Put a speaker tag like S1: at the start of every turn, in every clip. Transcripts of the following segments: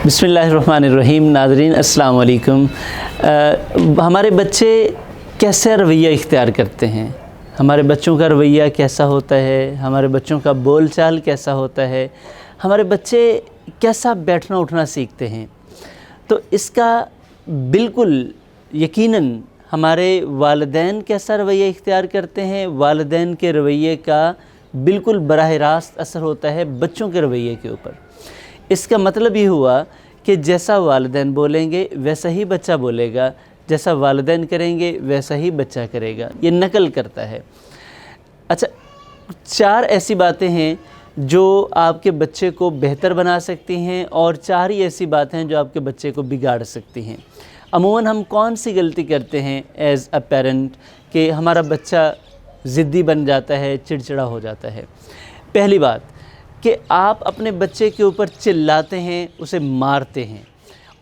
S1: बिस्मिल्लाहिर्रहमानिर्रहीम। नाज़रीन अस्सलाम वालेकुम। हमारे बच्चे कैसे रवैया इख्तियार करते हैं, हमारे बच्चों का रवैया कैसा होता है, हमारे बच्चों का बोल चाल कैसा होता है, हमारे बच्चे कैसा बैठना उठना सीखते हैं, तो इसका बिल्कुल यकीनन हमारे वालिदैन कैसा रवैया इख्तियार करते हैं, वालिदैन के रवैये का बिल्कुल बराह रास्त असर होता है बच्चों के रवैये के ऊपर। इसका मतलब ये हुआ कि जैसा वालिदैन बोलेंगे वैसा ही बच्चा बोलेगा, जैसा वालिदैन करेंगे वैसा ही बच्चा करेगा, ये नकल करता है। अच्छा, 4 ऐसी बातें हैं जो आपके बच्चे को बेहतर बना सकती हैं और 4 ही ऐसी बातें हैं जो आपके बच्चे को बिगाड़ सकती हैं। अमूमन हम कौन सी गलती करते हैं एज़ अ पेरेंट कि हमारा बच्चा ज़िद्दी बन जाता है, चिड़चिड़ा हो जाता है। पहली बात कि आप अपने बच्चे के ऊपर चिल्लाते हैं, उसे मारते हैं,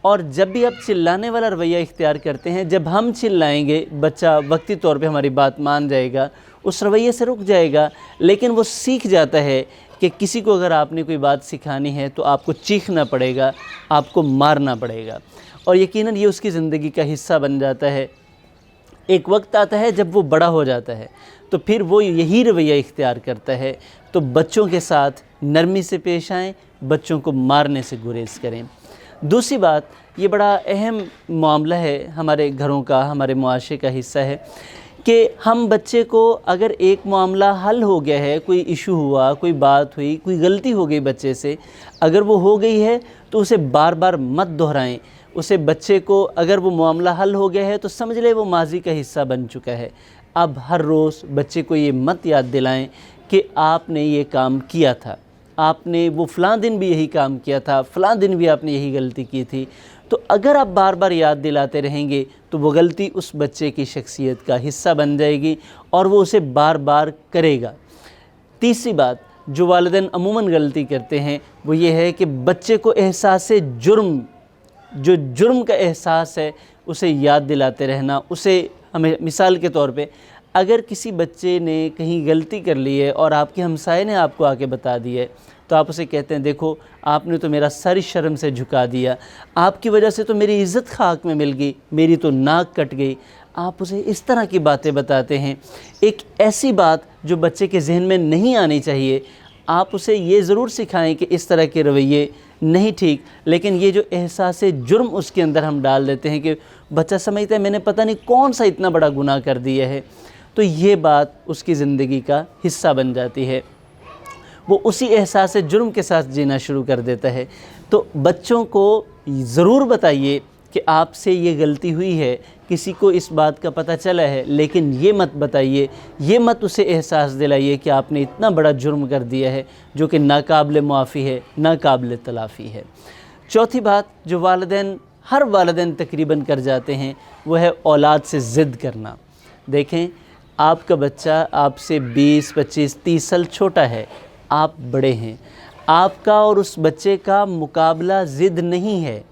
S1: और जब भी आप चिल्लाने वाला रवैया इख्तियार करते हैं, जब हम चिल्लाएंगे बच्चा वक्ती तौर पे हमारी बात मान जाएगा, उस रवैये से रुक जाएगा, लेकिन वो सीख जाता है कि किसी को अगर आपने कोई बात सिखानी है तो आपको चीखना पड़ेगा, आपको मारना पड़ेगा, और यकीनन ये उसकी ज़िंदगी का हिस्सा बन जाता है। एक वक्त आता है जब वो बड़ा हो जाता है तो फिर वो यही रवैया इख्तियार करता है। तो बच्चों के साथ नरमी से पेश आएँ, बच्चों को मारने से गुरेज़ करें। दूसरी बात, ये बड़ा अहम मामला है हमारे घरों का, हमारे मुआशरे का हिस्सा है कि हम बच्चे को अगर एक मामला हल हो गया है, कोई इशू हुआ, कोई बात हुई, कोई गलती हो गई बच्चे से, अगर वो हो गई है तो उसे बार बार मत दोहराएं। उसे बच्चे को अगर वो मामला हल हो गया है तो समझ ले वो माजी का हिस्सा बन चुका है। अब हर रोज़ बच्चे को ये मत याद दिलाएं कि आपने ये काम किया था, आपने वो फ़लाँ दिन भी यही काम किया था, फ़लाँ दिन भी आपने यही गलती की थी। तो अगर आप बार बार याद दिलाते रहेंगे तो वो गलती उस बच्चे की शख्सियत का हिस्सा बन जाएगी और वो उसे बार बार करेगा। तीसरी बात, जो वालिदैन अमूमन गलती करते हैं वो ये है कि बच्चे को एहसास-ए जुर्म, जो जुर्म का एहसास है, उसे याद दिलाते रहना। उसे हमें मिसाल के तौर पे, अगर किसी बच्चे ने कहीं गलती कर ली है और आपके हमसाये ने आपको आके बता दी है तो आप उसे कहते हैं, देखो आपने तो मेरा सर शर्म से झुका दिया, आपकी वजह से तो मेरी इज़्ज़त खाक में मिल गई, मेरी तो नाक कट गई। आप उसे इस तरह की बातें बताते हैं, एक ऐसी बात जो बच्चे के जहन में नहीं आनी चाहिए। आप उसे ये ज़रूर सिखाएं कि इस तरह के रवैये नहीं ठीक, लेकिन ये जो एहसास जुर्म उसके अंदर हम डाल देते हैं कि बच्चा समझता है मैंने पता नहीं कौन सा इतना बड़ा गुनाह कर दिया है, तो ये बात उसकी ज़िंदगी का हिस्सा बन जाती है। वो उसी एहसास जुर्म के साथ जीना शुरू कर देता है। तो बच्चों को ज़रूर बताइए कि आपसे ये गलती हुई है, किसी को इस बात का पता चला है, लेकिन ये मत बताइए, ये मत उसे एहसास दिलाइए कि आपने इतना बड़ा जुर्म कर दिया है जो कि नाकाबिल मुआफ़ी है, नाकाबिल तलाफ़ी है। चौथी बात, जो वालिदैन, हर वालिदैन तकरीबन कर जाते हैं, वो है औलाद से ज़िद करना। देखें, आपका बच्चा आपसे 20, 25, 30 साल छोटा है, आप बड़े हैं, आपका और उस बच्चे का मुकाबला ज़िद नहीं है।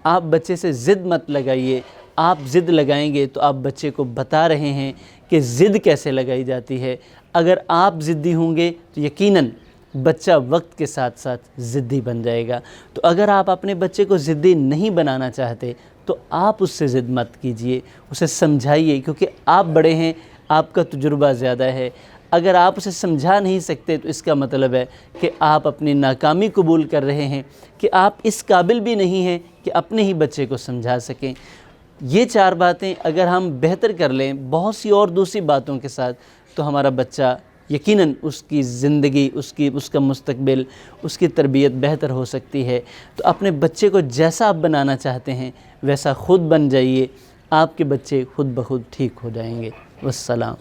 S1: आप बच्चे से ज़िद मत लगाइए। आप ज़िद लगाएंगे तो आप बच्चे को बता रहे हैं कि ज़िद कैसे लगाई जाती है। अगर आप ज़िद्दी होंगे तो यकीनन बच्चा वक्त के साथ साथ ज़िद्दी बन जाएगा। तो अगर आप अपने बच्चे को ज़िद्दी नहीं बनाना चाहते तो आप उससे ज़िद मत कीजिए, उसे समझाइए, क्योंकि आप बड़े हैं, आपका तजुर्बा ज़्यादा है। अगर आप उसे समझा नहीं सकते तो इसका मतलब है कि आप अपनी नाकामी कबूल कर रहे हैं, कि आप इस काबिल भी नहीं हैं कि अपने ही बच्चे को समझा सकें। ये 4 बातें अगर हम बेहतर कर लें बहुत सी और दूसरी बातों के साथ, तो हमारा बच्चा यकीनन उसकी ज़िंदगी, उसका मुस्तकबिल, उसकी तरबियत बेहतर हो सकती है। तो अपने बच्चे को जैसा आप बनाना चाहते हैं वैसा ख़ुद बन जाइए, आपके बच्चे खुद ब खुद ठीक हो जाएंगे। वस्सलाम।